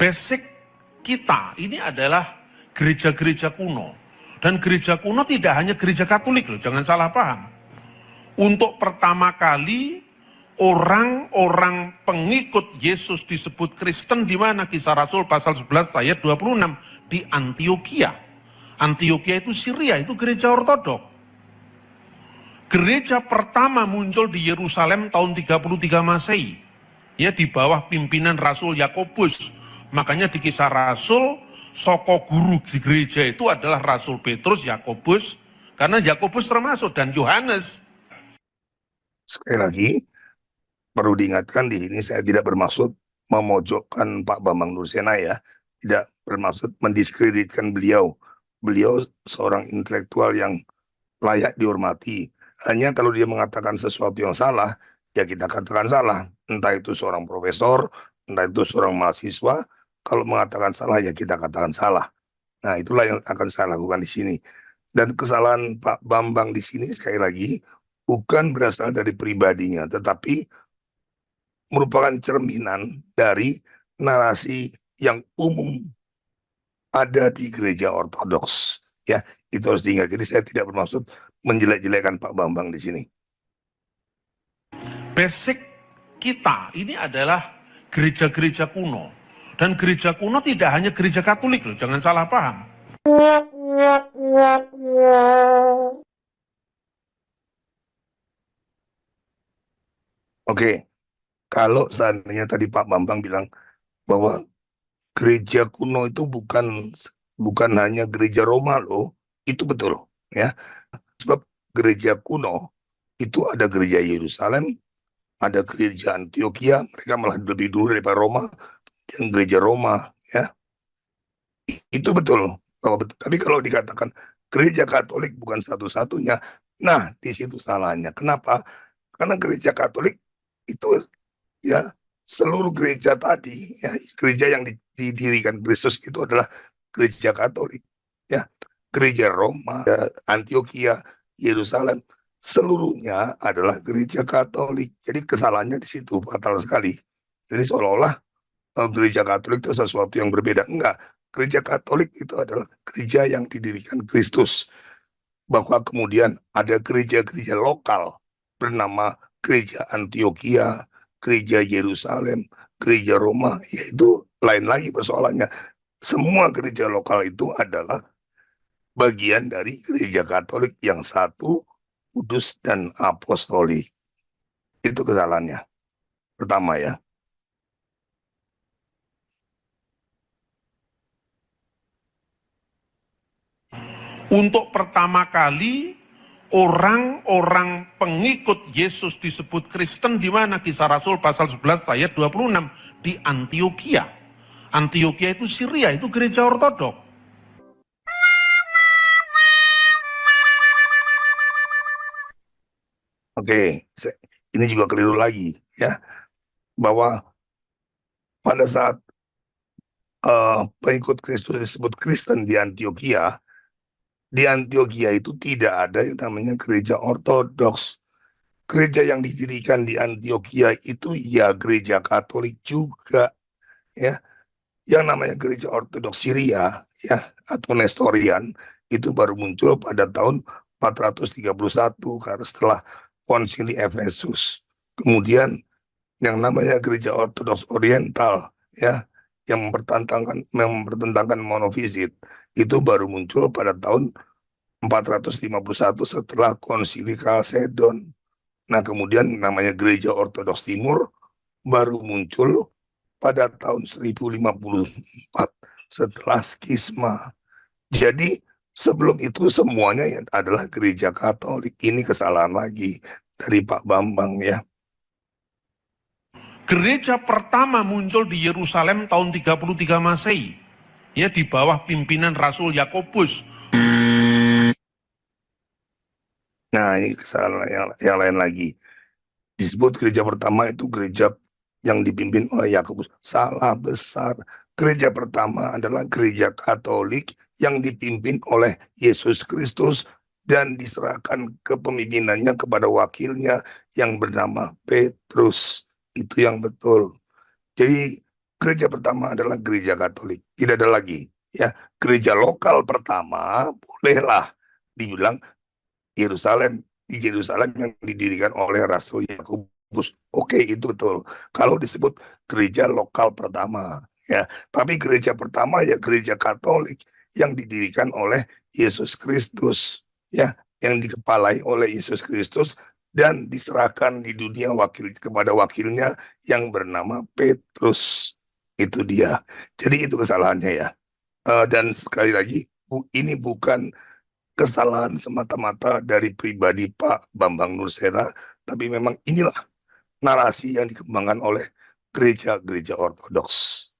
Basic kita ini adalah gereja-gereja kuno. Dan gereja kuno tidak hanya gereja Katolik loh, jangan salah paham. Untuk pertama kali orang-orang pengikut Yesus disebut Kristen di mana? Kisah Rasul pasal 11 ayat 26 di Antioquia. Antioquia itu Syria, itu gereja ortodok. Gereja pertama muncul di Yerusalem tahun 33 Masehi. Ya, di bawah pimpinan Rasul Yakobus. Makanya di Kisah Rasul, soko guru di gereja itu adalah Rasul Petrus, Yakobus, karena Yakobus termasuk, dan Yohanes. Sekali lagi, perlu diingatkan di sini saya tidak bermaksud memojokkan Pak Bambang Nursena ya, tidak bermaksud mendiskreditkan beliau. Beliau seorang intelektual yang layak dihormati. Hanya kalau dia mengatakan sesuatu yang salah, ya kita katakan salah. Entah itu seorang profesor, entah itu seorang mahasiswa, kalau mengatakan salah ya kita katakan salah. Nah, itulah yang akan saya lakukan di sini. Dan kesalahan Pak Bambang di sini sekali lagi bukan berasal dari pribadinya, tetapi merupakan cerminan dari narasi yang umum ada di gereja ortodoks. Ya, itu harus diingat. Jadi saya tidak bermaksud menjelek-jelekan Pak Bambang di sini. Basic kita ini adalah gereja-gereja kuno. Dan gereja kuno tidak hanya gereja Katolik loh, jangan salah paham. Oke, kalau seandainya tadi Pak Bambang bilang bahwa gereja kuno itu bukan hanya gereja Roma loh, itu betul ya. Sebab gereja kuno itu ada gereja Yerusalem, ada gereja Antioquia, mereka malah lebih dulu daripada Roma, yang gereja Roma ya. Itu betul. Tapi kalau dikatakan gereja Katolik bukan satu-satunya, nah di situ salahnya. Kenapa? Karena gereja Katolik itu ya seluruh gereja tadi ya, gereja yang didirikan Kristus itu adalah gereja Katolik ya. Gereja Roma, Antioquia, Yerusalem, seluruhnya adalah gereja Katolik. Jadi kesalahannya di situ fatal sekali. Jadi seolah-olah gereja Katolik itu sesuatu yang berbeda. Enggak, gereja Katolik itu adalah gereja yang didirikan Kristus. Bahwa kemudian ada gereja-gereja lokal bernama gereja Antioquia, gereja Yerusalem, gereja Roma, yaitu lain lagi persoalannya. Semua gereja lokal itu adalah bagian dari gereja Katolik yang satu, kudus dan apostolik. Itu kesalahannya. Pertama ya. Untuk pertama kali orang-orang pengikut Yesus disebut Kristen di mana? Kisah Rasul pasal 11 ayat 26 di Antioquia. Antioquia itu Syria, itu gereja ortodok. Oke, ini juga keliru lagi ya, bahwa pada saat pengikut Kristus disebut Kristen di Antioquia itu tidak ada yang namanya gereja ortodoks. Gereja yang didirikan di Antioquia itu ya gereja Katolik juga ya. Yang namanya gereja ortodoks Syria ya atau Nestorian itu baru muncul pada tahun 431 karena setelah konsili Efesus. Kemudian yang namanya gereja ortodoks Oriental ya yang mempertentangkan monofisit itu baru muncul pada tahun 451 setelah konsili Kalsedon. Nah, kemudian namanya gereja ortodoks Timur baru muncul pada tahun 1054 setelah skisma. Jadi sebelum itu semuanya adalah gereja Katolik. Ini kesalahan lagi dari Pak Bambang ya. Gereja pertama muncul di Yerusalem tahun 33 Masehi. Ya, di bawah pimpinan Rasul Yakobus. Nah, ini kesalahan yang lain lagi. Disebut gereja pertama itu gereja yang dipimpin oleh Yakobus. Salah besar. Gereja pertama adalah gereja Katolik yang dipimpin oleh Yesus Kristus dan diserahkan kepemimpinannya kepada wakilnya yang bernama Petrus. Itu yang betul. Jadi gereja pertama adalah gereja Katolik. Tidak ada lagi. Ya, gereja lokal pertama bolehlah dibilang Yerusalem, di Yerusalem yang didirikan oleh Rasul Yakobus. Oke, itu betul. Kalau disebut gereja lokal pertama, ya. Tapi gereja pertama ya gereja Katolik yang didirikan oleh Yesus Kristus, ya, yang dikepalai oleh Yesus Kristus dan diserahkan di dunia kepada wakilnya yang bernama Petrus. Itu dia. Jadi itu kesalahannya ya. Dan sekali lagi, ini bukan kesalahan semata-mata dari pribadi Pak Bambang Nursera, tapi memang inilah narasi yang dikembangkan oleh gereja-gereja Ortodoks.